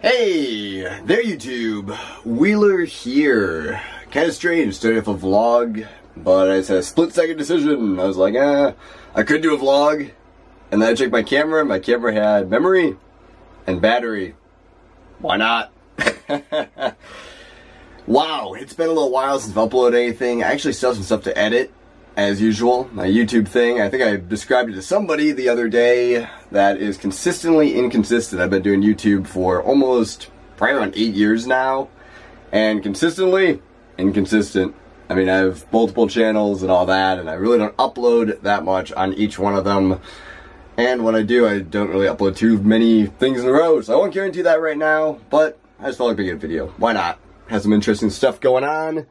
Hey, there YouTube, Wheeler here. Kinda strange starting off a vlog, but it's a split-second decision. I was like, I could do a vlog, and then I checked my camera had memory and battery. Why not? Wow, it's been a little while since I've uploaded anything. I actually still have some stuff to edit, as usual. My YouTube thing, I think I described it to somebody the other day that is consistently inconsistent. I've been doing YouTube for probably around 8 years now, and consistently inconsistent. I mean, I have multiple channels and all that, and I really don't upload that much on each one of them. And when I do, I don't really upload too many things in a row, so I won't guarantee that right now, but I just felt like making a video. Why not? Has some interesting stuff going on.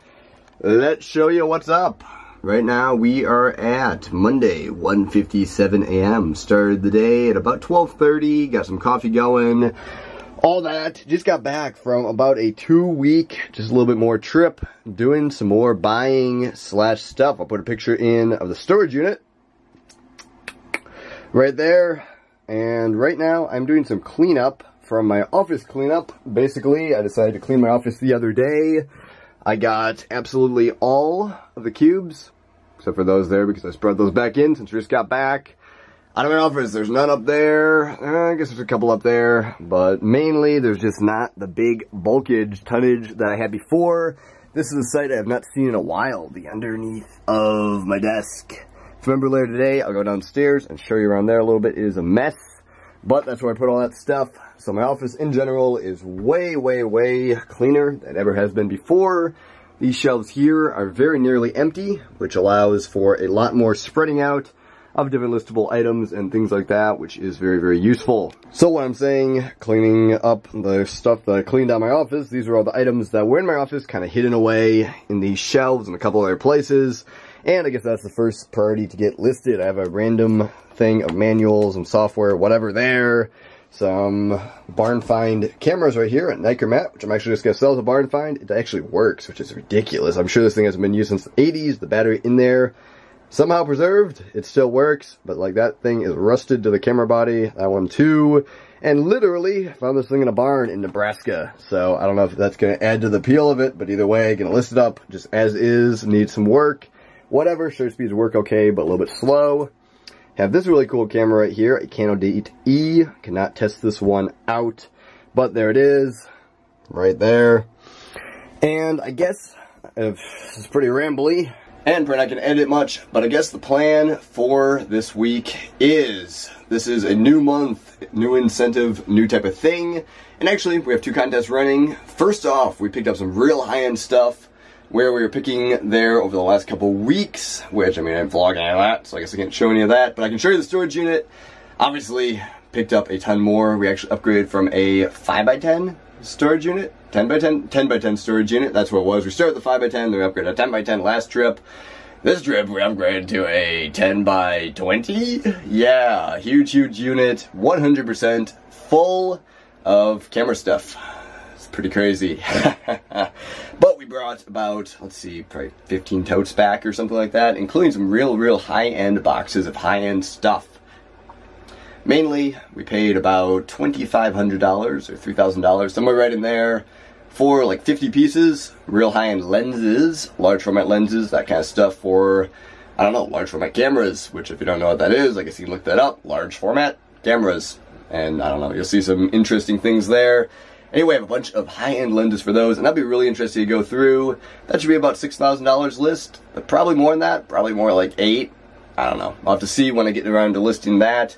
Let's show you what's up. Right now we are at Monday, 1:57 a.m. Started the day at about 12:30, got some coffee going, all that. Just got back from about a 2-week, just a little bit more trip, doing some more buying / stuff. I'll put a picture in of the storage unit right there. And right now I'm doing some cleanup from my office cleanup. Basically, I decided to clean my office the other day. I got absolutely all of the cubes, except for those there because I spread those back in since we just got back. Out of my office, there's none up there. I guess there's a couple up there, but mainly there's just not the big bulkage tonnage that I had before. This is a site I have not seen in a while, the underneath of my desk. If you remember later today, I'll go downstairs and show you around there a little bit. It is a mess, but that's where I put all that stuff. So my office in general is way, way, way cleaner than it ever has been before. These shelves here are very nearly empty, which allows for a lot more spreading out of different listable items and things like that, which is very, very useful. So what I'm saying, cleaning up the stuff that I cleaned out my office, these are all the items that were in my office, kind of hidden away in these shelves and a couple other places. And I guess that's the first priority to get listed. I have a random thing of manuals and software, whatever there. Some barn find cameras right here at Nichromat, which I'm actually just going to sell as a barn find. It actually works, which is ridiculous. I'm sure this thing hasn't been used since the 80s. The battery in there, somehow preserved. It still works, but like that thing is rusted to the camera body. That one too. And literally found this thing in a barn in Nebraska. So I don't know if that's going to add to the appeal of it, but either way, going to list it up just as is. Needs some work. Whatever, shutter speeds work okay, but a little bit slow. Have this really cool camera right here, a Canon D8E. Cannot test this one out, but there it is, right there. And I guess, this is pretty rambly, and probably not going to edit much, but I guess the plan for this week is, this is a new month, new incentive, new type of thing. And actually, we have 2 contests running. First off, we picked up some real high-end stuff, where we were picking there over the last couple weeks, which, I mean, I'm vlogging any of that, so I guess I can't show any of that, but I can show you the storage unit. Obviously, picked up a ton more. We actually upgraded from a 5x10 storage unit, 10x10 storage unit, that's what it was. We started with the 5x10, then we upgraded to 10x10 last trip. This trip, we upgraded to a 10x20. Yeah, huge, huge unit, 100% full of camera stuff. Pretty crazy. But we brought about, let's see, probably 15 totes back or something like that, including some real high-end boxes of high-end stuff. Mainly, we paid about $2,500 or $3,000, somewhere right in there, for like 50 pieces, real high-end lenses, large format lenses, that kind of stuff for, I don't know, large format cameras, which if you don't know what that is, I guess you can look that up, large format cameras. And I don't know, you'll see some interesting things there. Anyway, I have a bunch of high-end lenses for those, and that'd be really interesting to go through. That should be about $6,000 list, but probably more than that, probably more like 8. I don't know. I'll have to see when I get around to listing that.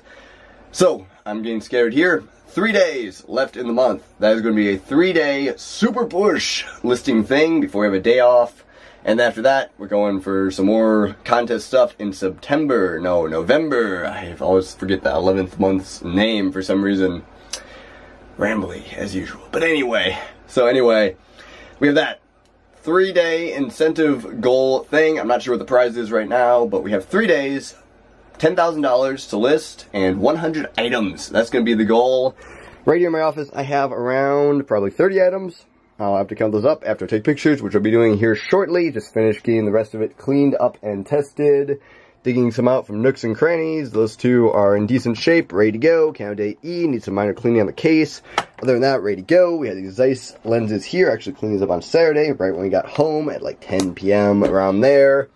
So, I'm getting scared here. 3 days left in the month. That is going to be a 3-day super push listing thing before we have a day off. And after that, we're going for some more contest stuff in September. No, November. I always forget the 11th month's name for some reason. Rambly, as usual. But anyway, we have that 3-day incentive goal thing. I'm not sure what the prize is right now, but we have 3 days, $10,000 to list, and 100 items. That's going to be the goal. Right here in my office, I have around probably 30 items. I'll have to count those up after I take pictures, which I'll be doing here shortly. Just finished getting the rest of it cleaned up and tested. digging some out from nooks and crannies. Those two are in decent shape, ready to go. Candidate E needs some minor cleaning on the case. Other than that, ready to go. We had these Zeiss lenses here. Actually cleaned these up on Saturday, right when we got home at like 10 p.m. around there.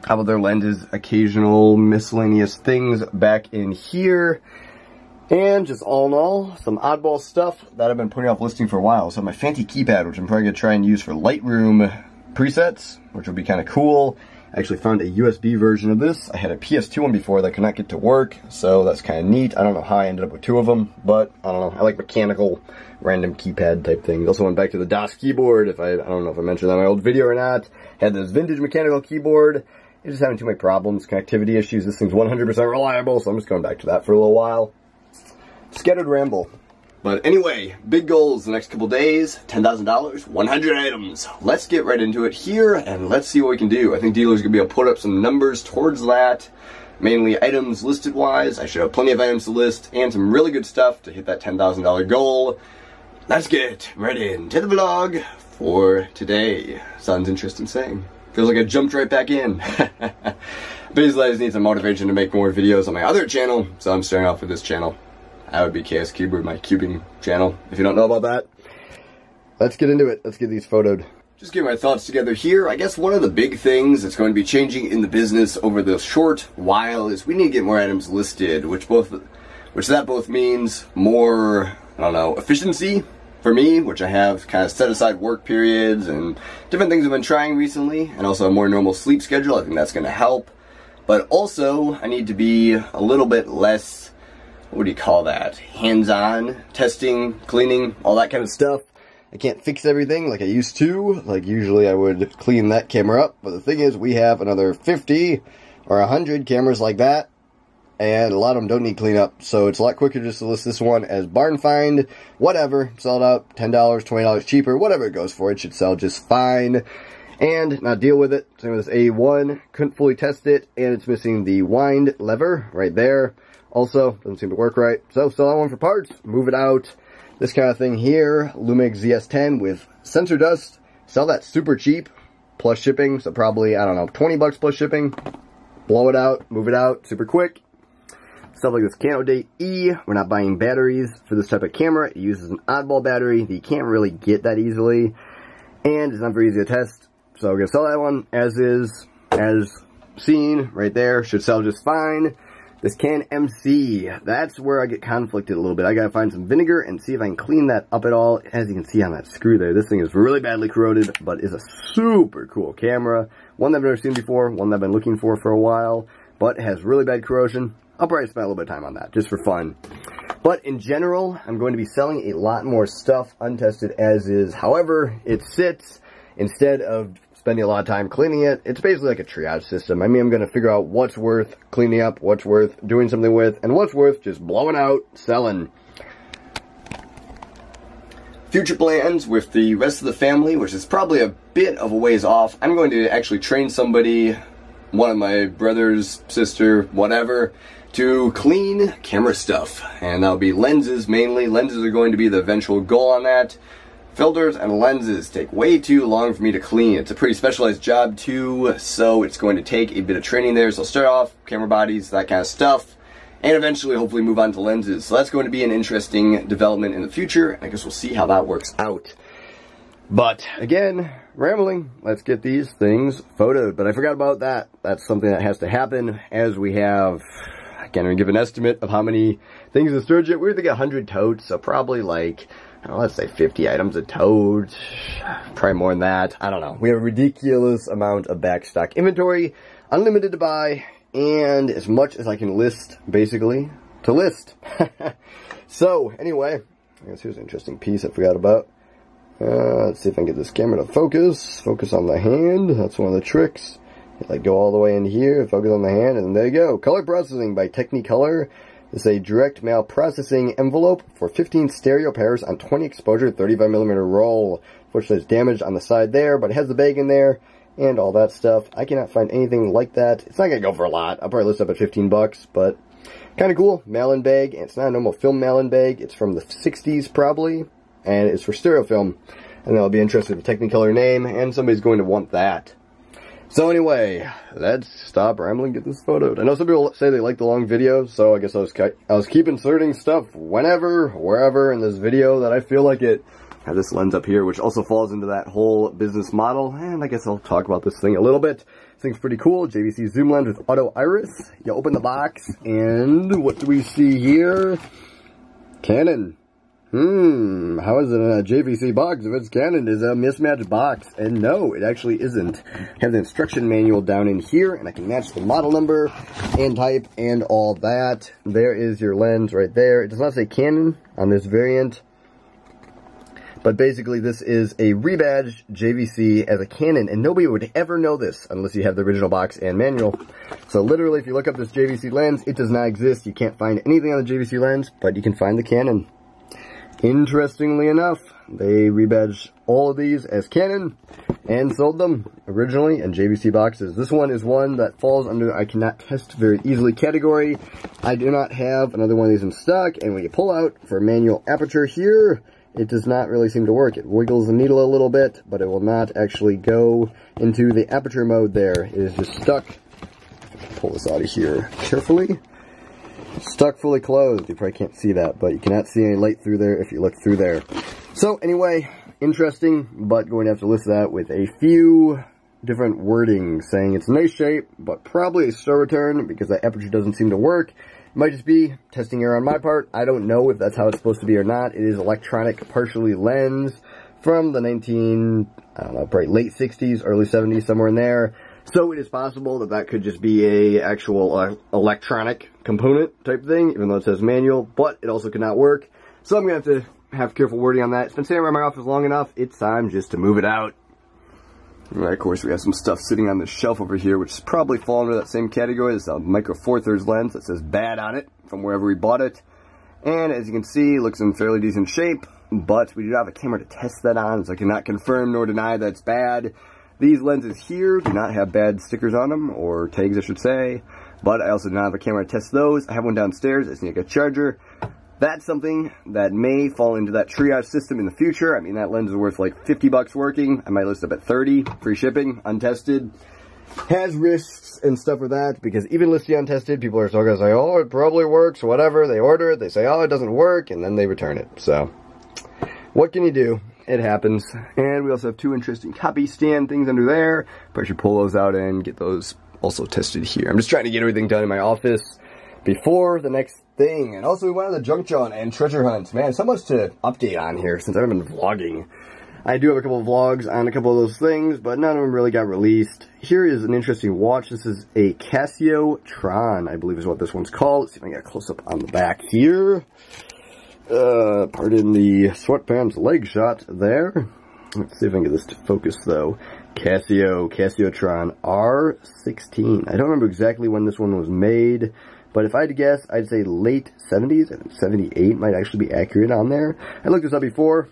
How about their lenses? Occasional miscellaneous things back in here. And just all in all, some oddball stuff that I've been putting off listing for a while. So my fancy keypad, which I'm probably going to try and use for Lightroom presets, which would be kind of cool. I actually found a USB version of this. I had a PS2 one before that I could not get to work, so that's kind of neat. I don't know how I ended up with two of them, but I don't know. I like mechanical, random keypad type things. Also went back to the DOS keyboard. I don't know if I mentioned that in my old video or not. Had this vintage mechanical keyboard. It's just having too many problems, connectivity issues. This thing's 100% reliable, so I'm just going back to that for a little while. Scattered ramble. But anyway, big goals the next couple days, $10,000, 100 items. Let's get right into it here, and let's see what we can do. I think dealers are going to be able to put up some numbers towards that, mainly items listed-wise. I should have plenty of items to list, and some really good stuff to hit that $10,000 goal. Let's get right into the vlog for today. Sounds interesting saying. Feels like I jumped right back in. Basically, I just need some motivation to make more videos on my other channel, so I'm starting off with this channel. That would be Chaos Cuber, my cubing channel, if you don't know about that. Let's get into it. Let's get these photoed. Just get my thoughts together here. I guess one of the big things that's going to be changing in the business over the short while is we need to get more items listed, which that both means more, I don't know, efficiency for me, which I have kind of set aside work periods and different things I've been trying recently, and also a more normal sleep schedule. I think that's going to help. But also, I need to be a little bit less, what do you call that? Hands-on, testing, cleaning, all that kind of stuff. I can't fix everything like I used to. Like usually I would clean that camera up. But the thing is, we have another 50 or 100 cameras like that. And a lot of them don't need cleanup, so it's a lot quicker just to list this one as barn find, whatever, sell it out, $10, $20 cheaper, whatever it goes for, it should sell just fine, and not deal with it. Same with this A1, couldn't fully test it, and it's missing the wind lever right there. Also, doesn't seem to work right, so sell that one for parts, move it out. This kind of thing here, Lumix ZS10 with sensor dust, sell that super cheap, plus shipping, so probably, I don't know, 20 bucks plus shipping, blow it out, move it out, super quick. Stuff like this Candidate E, we're not buying batteries for this type of camera. It uses an oddball battery that you can't really get that easily, and it's not very easy to test. So we're going to sell that one as is, as seen, right there, should sell just fine. This Canon MC, that's where I get conflicted a little bit. I got to find some vinegar and see if I can clean that up at all. As you can see on that screw there, this thing is really badly corroded, but is a super cool camera. One that I've never seen before, one that I've been looking for a while, but has really bad corrosion. I'll probably spend a little bit of time on that, just for fun. But in general, I'm going to be selling a lot more stuff untested as is. However, it sits, instead of spending a lot of time cleaning it, it's basically like a triage system. I mean, I'm going to figure out what's worth cleaning up, what's worth doing something with, and what's worth just blowing out, selling. Future plans with the rest of the family, which is probably a bit of a ways off. I'm going to actually train somebody, one of my brothers, sister, whatever, to clean camera stuff, and that'll be lenses mainly. Lenses are going to be the eventual goal on that. Filters and lenses take way too long for me to clean. It's a pretty specialized job too, so it's going to take a bit of training there. So I'll start off, camera bodies, that kind of stuff, and eventually hopefully move on to lenses. So that's going to be an interesting development in the future. I guess we'll see how that works out. But again, rambling, let's get these things photoed. But I forgot about that. That's something that has to happen as we have, I can't even give an estimate of how many things in storage yet. We're going to get 100 totes, so probably like, I don't know, let's say 50 items a tote, probably more than that. I don't know. We have a ridiculous amount of backstock inventory, unlimited to buy, and as much as I can list, basically, to list. So, anyway, I guess here's an interesting piece I forgot about. Let's see if I can get this camera to focus. Focus on the hand. That's one of the tricks. Like go all the way in here, focus on the hand, and there you go. Color processing by Technicolor. It's a direct mail processing envelope for 15 stereo pairs on 20 exposure 35mm roll. Unfortunately, it's damaged on the side there, but it has the bag in there and all that stuff. I cannot find anything like that. It's not going to go for a lot. I'll probably list it up at 15 bucks, but kind of cool. Mail-in bag, and it's not a normal film mail-in bag. It's from the 60s probably, and it's for stereo film. And I'll be interested in the Technicolor name, and somebody's going to want that. So anyway, let's stop rambling, get this photoed. I know some people say they like the long videos, so I guess I was keep inserting stuff whenever, wherever in this video that I feel like it. I have this lens up here, which also falls into that whole business model, and I guess I'll talk about this thing a little bit. This thing's pretty cool, JVC zoom lens with auto iris. You open the box, and what do we see here? Canon. How is it in a JVC box if it's Canon? Is a mismatched box? And no, it actually isn't. I have the instruction manual down in here, and I can match the model number and type and all that. There is your lens right there. It does not say Canon on this variant, but basically this is a rebadged JVC as a Canon, and nobody would ever know this unless you have the original box and manual. So literally, if you look up this JVC lens, it does not exist. You can't find anything on the JVC lens, but you can find the Canon. Interestingly enough, they rebadged all of these as Canon and sold them originally in JVC boxes. This one is one that falls under I cannot test very easily category. I do not have another one of these in stock, and when you pull out for manual aperture here, it does not really seem to work. It wiggles the needle a little bit, but it will not actually go into the aperture mode there. It is just stuck. Pull this out of here carefully. Stuck fully closed. You probably can't see that, but you cannot see any light through there if you look through there. So anyway, interesting, but going to have to list that with a few different wording saying it's a nice shape, but probably a slow return because that aperture doesn't seem to work. It might just be testing error on my part. I don't know if that's how it's supposed to be or not. It is electronic partially lens from the probably late 60s, early 70s, somewhere in there. So it is possible that that could just be a actual electronic component type thing, even though it says manual, but it also could not work. So I'm going to have careful wording on that. It's been sitting around my office long enough. It's time just to move it out. Right, of course, we have some stuff sitting on the shelf over here, which is probably fall under that same category. This is a Micro Four Thirds lens that says bad on it from wherever we bought it. And as you can see, it looks in fairly decent shape, but we do not have a camera to test that on, so I cannot confirm nor deny that it's bad. These lenses here do not have bad stickers on them, or tags I should say, but I also do not have a camera to test those. I have one downstairs. I just need a charger. That's something that may fall into that triage system in the future. I mean, that lens is worth like 50 bucks working. I might list up at 30, free shipping, untested. Has risks and stuff with that, because even listing untested, people are still going to say, oh, it probably works, whatever. They order it, they say, oh, it doesn't work, and then they return it. So, what can you do? It happens. And we also have two interesting copy stand things under there. But I should pull those out and get those also tested here. I'm just trying to get everything done in my office before the next thing. And also we went on the junk john and treasure hunts. Man, so much to update on here since I haven't been vlogging. I do have a couple of vlogs on a couple of those things, but none of them really got released. Here is an interesting watch. This is a Casio Tron, I believe is what this one's called. Let's see if I can get a close-up on the back here. Pardon the sweatpants leg shot there. Let's see if I can get this to focus though. Casiotron R16. I don't remember exactly when this one was made, but if I had to guess, I'd say late 70s. I think 78 might actually be accurate on there. I looked this up before,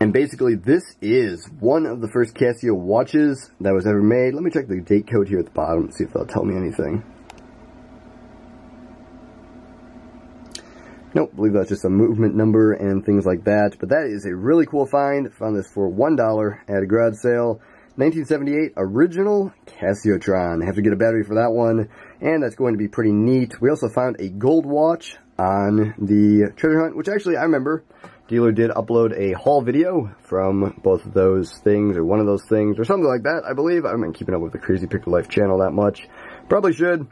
and basically this is one of the first Casio watches that was ever made. Let me check the date code here at the bottom and see if they'll tell me anything. Nope, I believe that's just a movement number and things like that. But that is a really cool find. Found this for $1 at a garage sale. 1978 original Casiotron. I have to get a battery for that one. And that's going to be pretty neat. We also found a gold watch on the treasure hunt, which actually I remember. Dealer did upload a haul video from both of those things, or one of those things, or something like that, I believe. I haven't been keeping up with the Crazy Picker Life channel that much. Probably should.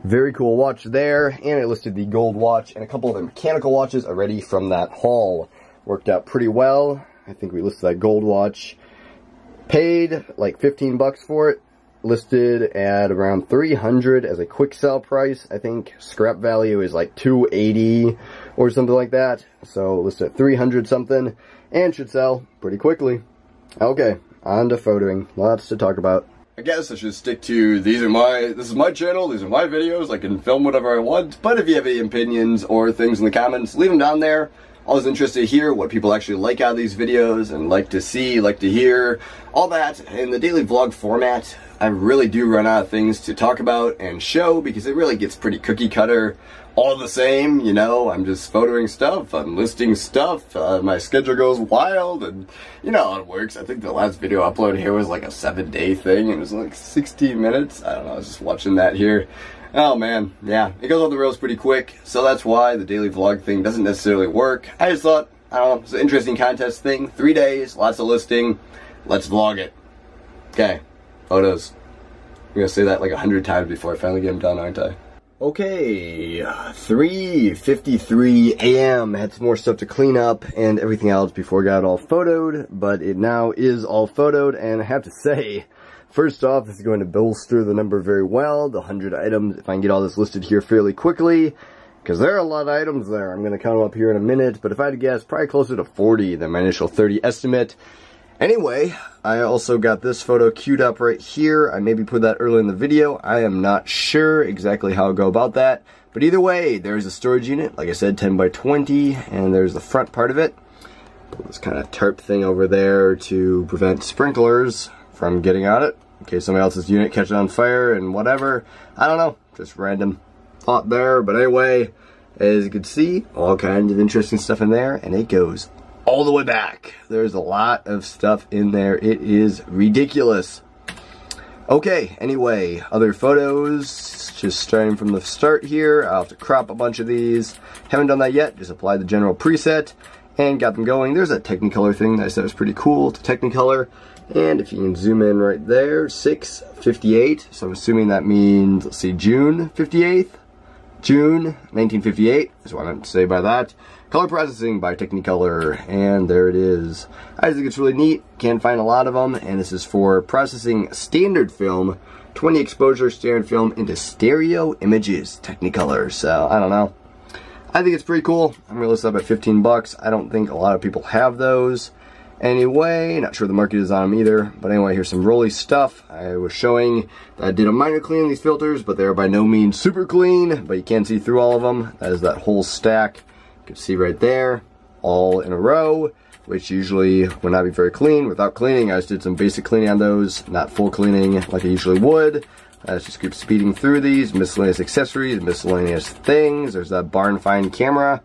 Very cool watch there, and it listed the gold watch and a couple of the mechanical watches already from that haul. Worked out pretty well. I think we listed that gold watch. Paid like 15 bucks for it. Listed at around 300 as a quick sell price. I think scrap value is like 280 or something like that. So listed at 300 something, and should sell pretty quickly. Okay, on to photoing. Lots to talk about. I guess I should stick to this is my channel, these are my videos, I can film whatever I want, but if you have any opinions or things in the comments, leave them down there. Always interested to hear what people actually like out of these videos and like to see, like to hear, all that. In the daily vlog format, I really do run out of things to talk about and show because it really gets pretty cookie cutter, all the same, you know. I'm just photoing stuff, I'm listing stuff, my schedule goes wild, and you know how it works. I think the last video upload here was like a 7-day thing, it was like 16 minutes, I don't know, I was just watching that here. Oh man, yeah, it goes off the rails pretty quick, so that's why the daily vlog thing doesn't necessarily work. I just thought, I don't know, it's an interesting contest thing, 3 days, lots of listing, let's vlog it. Okay, photos. I'm gonna say that like 100 times before I finally get them done, aren't I? Okay, 3:53 a.m. Had some more stuff to clean up and everything else before I got it all photoed, but it now is all photoed, and I have to say, first off, this is going to bolster the number very well, the 100 items, if I can get all this listed here fairly quickly, because there are a lot of items there. I'm going to count them up here in a minute, but if I had to guess, probably closer to 40 than my initial 30 estimate. Anyway, I also got this photo queued up right here. I maybe put that early in the video. I am not sure exactly how I'll go about that. But either way, there's a storage unit, like I said, 10 by 20, and there's the front part of it. Put this kind of tarp thing over there to prevent sprinklers from getting on it, in case somebody else's unit catches on fire and whatever. I don't know, just random thought there. But anyway, as you can see, all kinds of interesting stuff in there, and it goes all the way back. There's a lot of stuff in there. It is ridiculous. Okay, anyway, other photos, just starting from the start here. I'll have to crop a bunch of these. Haven't done that yet, just applied the general preset and got them going. There's a Technicolor thing that I said was pretty cool to Technicolor. And if you can zoom in right there, 6/58. So I'm assuming that means, let's see, June 58th? June 1958 is what I meant to say by that. Color processing by Technicolor, and there it is. I think it's really neat. Can't find a lot of them, and this is for processing standard film, 20 exposure standard film into stereo images, Technicolor. So I don't know. I think it's pretty cool. I'm gonna list up at 15 bucks. I don't think a lot of people have those. Anyway, not sure the market is on them either. But anyway, here's some Rollei stuff. I was showing that I did a minor clean on these filters, but they're by no means super clean. But you can see through all of them. That is that whole stack. You can see right there, all in a row, which usually would not be very clean. Without cleaning, I just did some basic cleaning on those, not full cleaning like I usually would. I just keep speeding through these, miscellaneous accessories, miscellaneous things. There's that barn find camera.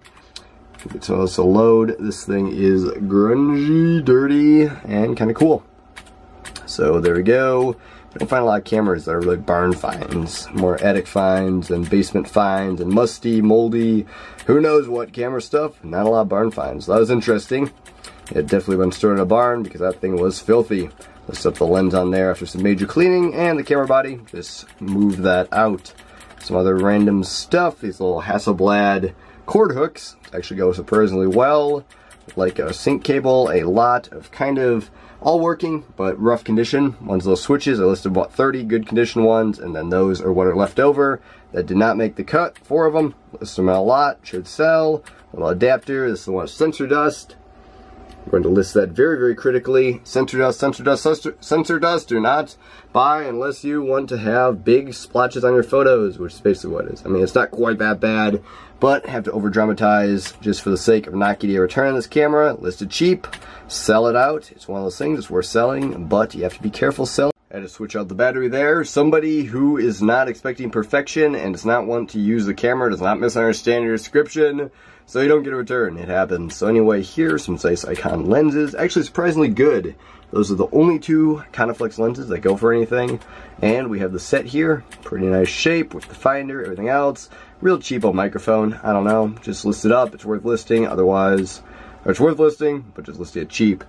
So let's load. This thing is grungy, dirty, and kind of cool. So there we go. I don't find a lot of cameras that are really barn finds, more attic finds and basement finds and musty, moldy, who knows what camera stuff. Not a lot of barn finds. So that was interesting. It definitely been stored in a barn because that thing was filthy. Let's set the lens on there after some major cleaning, and the camera body, just move that out. Some other random stuff, these little Hasselblad cord hooks actually go surprisingly well, like a sync cable, a lot of kind of all working but rough condition. One's little switches, I listed about 30 good condition ones, and then those are what are left over that did not make the cut. 4 of them, list them out a lot, should sell. A little adapter, this is the one with sensor dust. We're going to list that very, very critically. Sensor dust, sensor dust, sensor dust. Do not buy unless you want to have big splotches on your photos, which is basically what it is. I mean, it's not quite that bad, but have to over dramatize just for the sake of not getting a return on this camera. Listed cheap, sell it out. It's one of those things, it's worth selling, but you have to be careful selling. I had to switch out the battery there. Somebody who is not expecting perfection and does not want to use the camera, does not misunderstand your description, so you don't get a return. It happens. So anyway, here's some Zeiss Ikon lenses. Actually surprisingly good. Those are the only 2 Coniflex lenses that go for anything. And we have the set here. Pretty nice shape with the finder, everything else. Real cheapo microphone. I don't know. Just list it up. It's worth listing. Otherwise, or it's worth listing, but just list it cheap.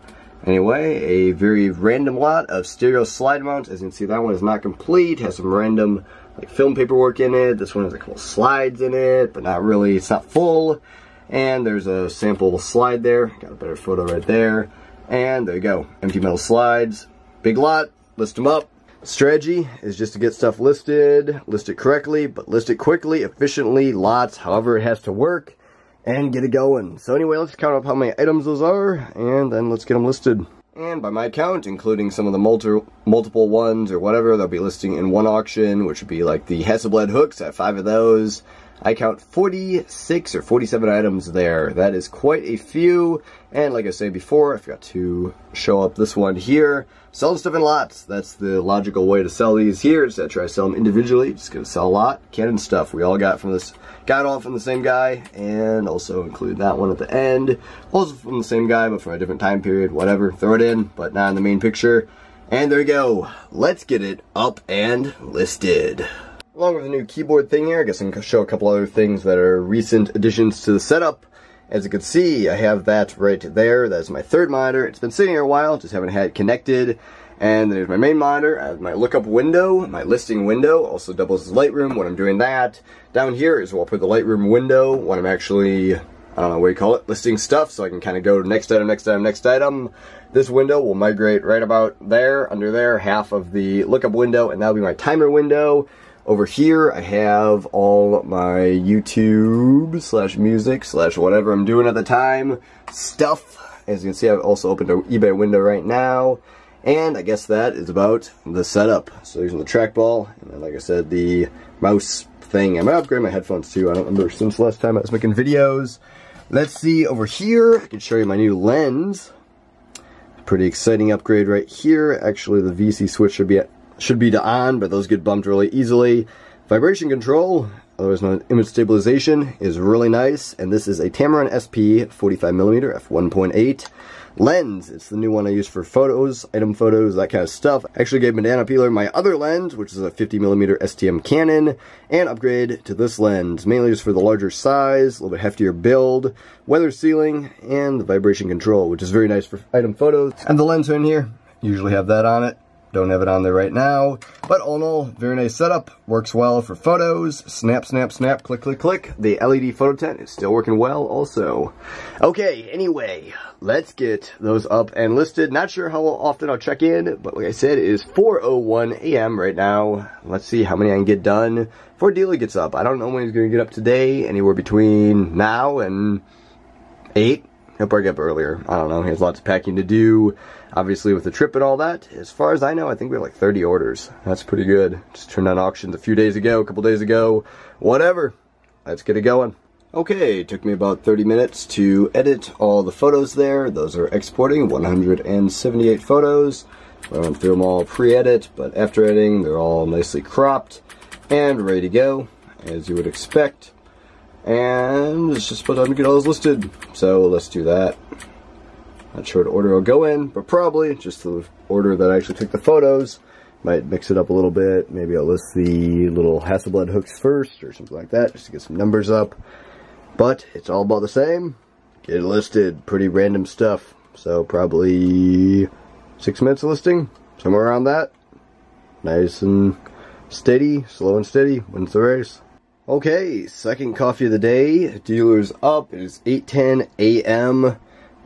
Anyway, a very random lot of stereo slide mounts. As you can see, that one is not complete. Has some random like film paperwork in it. This one has a couple slides in it, but not really. It's not full. And there's a sample slide there. Got a better photo right there. And there you go. Empty metal slides. Big lot. List them up. Strategy is just to get stuff listed. List it correctly, but list it quickly, efficiently, lots, however it has to work, and get it going. So anyway, let's count up how many items those are, and then let's get them listed. And by my count, including some of the multiple ones or whatever, they'll be listing in one auction, which would be like the Hasselblad hooks. I have 5 of those. I count 46 or 47 items there. That is quite a few. And like I said before, I forgot to show up this one here. Sell the stuff in lots. That's the logical way to sell these here. Is to try to sell them individually. Just gonna sell a lot. Canon stuff we all got from this. Got all from the same guy, and also include that one at the end. Also from the same guy, but from a different time period. Whatever. Throw it in, but not in the main picture. And there you go. Let's get it up and listed. Along with the new keyboard thing here, I guess I can show a couple other things that are recent additions to the setup. As you can see, I have that right there. That's my third monitor. It's been sitting here a while, just haven't had it connected. And there's my main monitor. I have my lookup window, my listing window, also doubles as Lightroom when I'm doing that. Down here is where I'll put the Lightroom window when I'm actually, I don't know what you call it, listing stuff, so I can kind of go to next item, next item, next item. This window will migrate right about there, under there, half of the lookup window, and that'll be my timer window. Over here, I have all my YouTube / music / whatever I'm doing at the time stuff. As you can see, I've also opened an eBay window right now. And I guess that is about the setup. So using the trackball, and then like I said, the mouse thing. I'm gonna upgrade my headphones too. I don't remember since the last time I was making videos. Let's see over here. I can show you my new lens. Pretty exciting upgrade right here. Actually, the VC switch should be to on, but those get bumped really easily. Vibration control, otherwise known as image stabilization, is really nice. And this is a Tamron SP 45mm f1.8 lens. It's the new one I use for photos, item photos, that kind of stuff. I actually gave Banana Peeler my other lens, which is a 50mm STM Canon, and upgrade to this lens, mainly just for the larger size, a little bit heftier build, weather sealing, and the vibration control, which is very nice for item photos. And the lens in here, usually have that on it. Don't have it on there right now, but all in all, very nice setup. Works well for photos. Snap, snap, snap, click, click, click. The LED photo tent is still working well also. Okay, anyway, let's get those up and listed. Not sure how often I'll check in, but like I said, it is 4:01 a.m. right now. Let's see how many I can get done before Dealey gets up. I don't know when he's going to get up today, anywhere between now and 8. He'll probably get up earlier. I don't know. He has lots of packing to do. Obviously, with the trip and all that. As far as I know, I think we have like 30 orders. That's pretty good. Just turned on auctions a few days ago, a couple days ago. Whatever. Let's get it going. Okay, it took me about 30 minutes to edit all the photos there. Those are exporting, 178 photos. I went through them all pre-edit, but after editing, they're all nicely cropped and ready to go, as you would expect. And it's just about time to get all those listed. So let's do that. Not sure what order I'll go in, but probably just the order that I actually took the photos. Might mix it up a little bit. Maybe I'll list the little Hasselblad hooks first or something like that, just to get some numbers up. But it's all about the same. Get it listed. Pretty random stuff. So probably 6 minutes of listing, somewhere around that. Nice and steady, slow and steady, wins the race. Okay, second coffee of the day. Dealer's up. It is 8:10 a.m.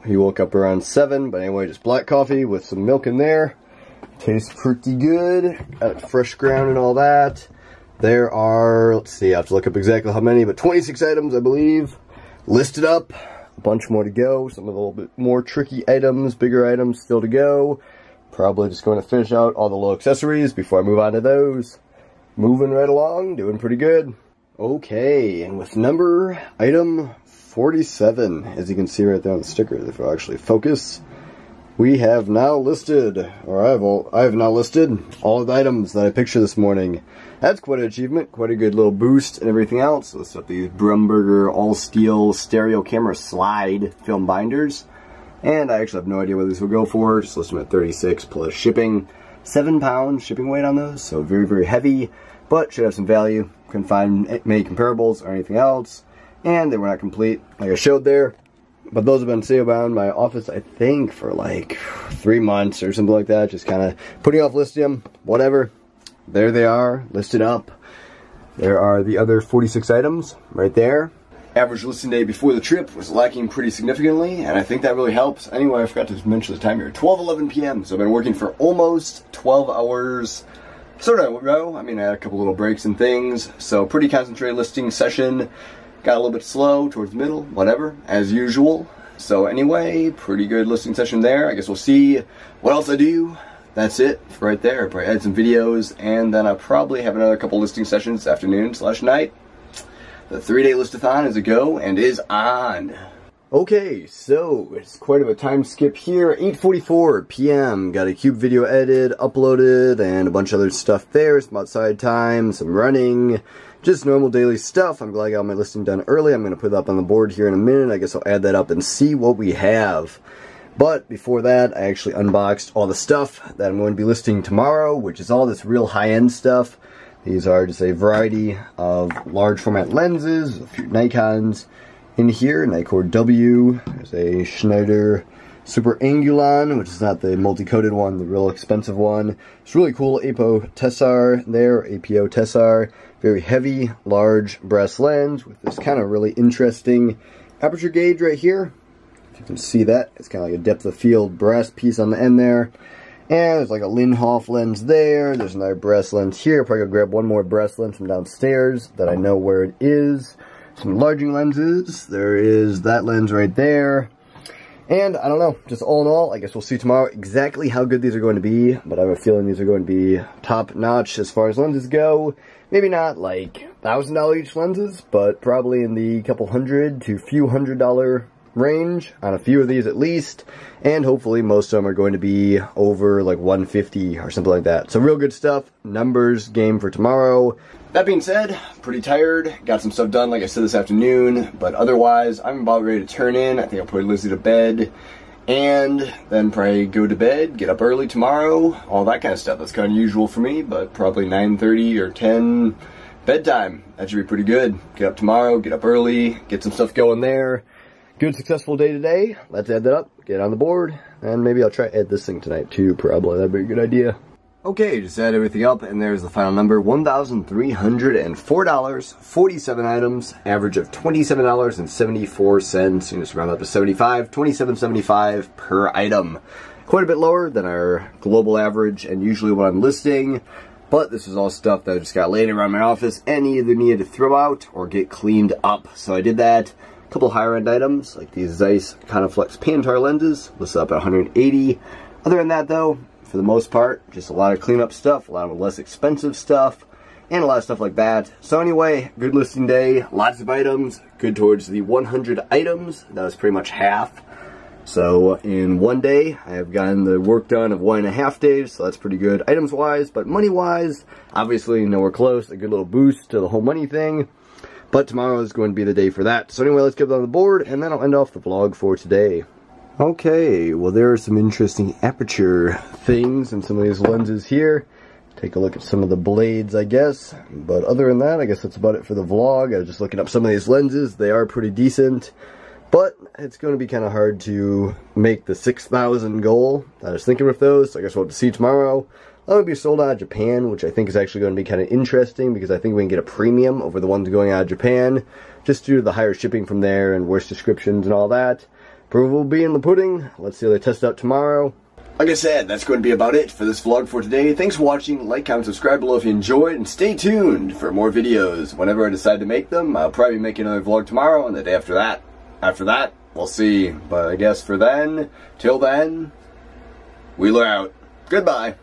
He woke up around 7, but anyway, just black coffee with some milk in there. Tastes pretty good. Got fresh ground and all that. There are, let's see, I have to look up exactly how many, but 26 items, I believe, listed up. A bunch more to go. Some of the little bit more tricky items, bigger items still to go. Probably just going to finish out all the little accessories before I move on to those. Moving right along, doing pretty good. Okay, and with item 47, as you can see right there on the sticker, if I actually focus, we have now listed, or I have now listed all of the items that I pictured this morning. That's quite an achievement, quite a good little boost and everything else. Let's set these Brumberger all-steel stereo camera slide film binders. And I actually have no idea what these will go for, just list them at 36 plus shipping. 7 pound shipping weight on those, so very, very heavy, but should have some value. Couldn't find many comparables or anything else, and they were not complete, like I showed there. But those have been sale bound in my office, I think, for like 3 months or something like that. Just kind of putting off listing them, whatever. There they are, listed up. There are the other 46 items right there. Average listing day before the trip was lacking pretty significantly, and I think that really helps. Anyway, I forgot to mention the time here. 12:11 p.m. So I've been working for almost 12 hours. Sort of in a row. I mean, I had a couple little breaks and things, so pretty concentrated listing session. Got a little bit slow towards the middle, whatever, as usual. So anyway, pretty good listing session there. I guess we'll see what else I do. That's it right there. Probably add some videos, and then I'll probably have another couple listing sessions this afternoon / night. The 3-day listathon is a go and is on. Okay, so it's quite of a time skip here. 8:44 p.m. Got a cube video edited, uploaded, and a bunch of other stuff there. Some outside time, some running, just normal daily stuff. I'm glad I got my listing done early. I'm going to put it up on the board here in a minute. I guess I'll add that up and see what we have. But before that, I actually unboxed all the stuff that I'm going to be listing tomorrow, which is all this real high-end stuff. These are just a variety of large format lenses, a few Nikons in here, Nikkor W, there's a Schneider Super Angulon, which is not the multi-coated one, the real expensive one. It's really cool, APO Tessar there, APO Tessar, very heavy, large brass lens with this kind of really interesting aperture gauge right here. If you can see that, it's kind of like a depth of field brass piece on the end there. And there's like a Linhof lens there. There's another brass lens here. Probably gonna grab one more brass lens from downstairs that I know where it is. Some enlarging lenses. There is that lens right there. And I don't know, just all in all, I guess we'll see tomorrow exactly how good these are going to be. But I have a feeling these are going to be top notch as far as lenses go. Maybe not like $1,000 each lenses, but probably in the couple hundred to few $100 range on a few of these at least, and hopefully most of them are going to be over like 150 or something like that. So real good stuff, numbers game for tomorrow. That being said, pretty tired, got some stuff done like I said this afternoon, but otherwise I'm about ready to turn in. I think I'll put Lizzie to bed and then probably go to bed, get up early tomorrow, all that kind of stuff. That's kind of usual for me, but probably 9:30 or 10 bedtime. That should be pretty good. Get up tomorrow, get up early, get some stuff going there. Good, successful day today. Let's add that up, get it on the board, and maybe I'll try to add this thing tonight too, probably. That'd be a good idea. Okay, just add everything up, and there's the final number, $1,304, 47 items, average of $27.74. You just round up to 75, $27.75 per item. Quite a bit lower than our global average, and usually what I'm listing, but this is all stuff that I just got laying around my office and either needed to throw out or get cleaned up. So I did that. Couple higher end items like these Zeiss Coniflex Pantar lenses, listed up at $180. Other than that though, for the most part, just a lot of cleanup stuff, a lot of less expensive stuff, and a lot of stuff like that. So anyway, good listing day, lots of items, good towards the 100 items. That was pretty much half. So in one day, I have gotten the work done of 1.5 days, so that's pretty good items wise, but money wise, obviously nowhere close, a good little boost to the whole money thing. But tomorrow is going to be the day for that. So anyway, let's get it on the board, and then I'll end off the vlog for today. Okay, well there are some interesting aperture things in some of these lenses here. Take a look at some of the blades, I guess. But other than that, I guess that's about it for the vlog. I was just looking up some of these lenses. They are pretty decent. But it's going to be kind of hard to make the 6,000 goal. I was thinking with those, so I guess we'll have to see tomorrow. That would be sold out of Japan, which I think is actually going to be kind of interesting because I think we can get a premium over the ones going out of Japan, just due to the higher shipping from there and worse descriptions and all that. Proof will be in the pudding. Let's see how they test out tomorrow. Like I said, that's going to be about it for this vlog for today. Thanks for watching. Like, comment, subscribe below if you enjoyed, and stay tuned for more videos. Whenever I decide to make them, I'll probably make another vlog tomorrow and the day after that. After that, we'll see. But I guess for then, till then, Wheeler out. Goodbye.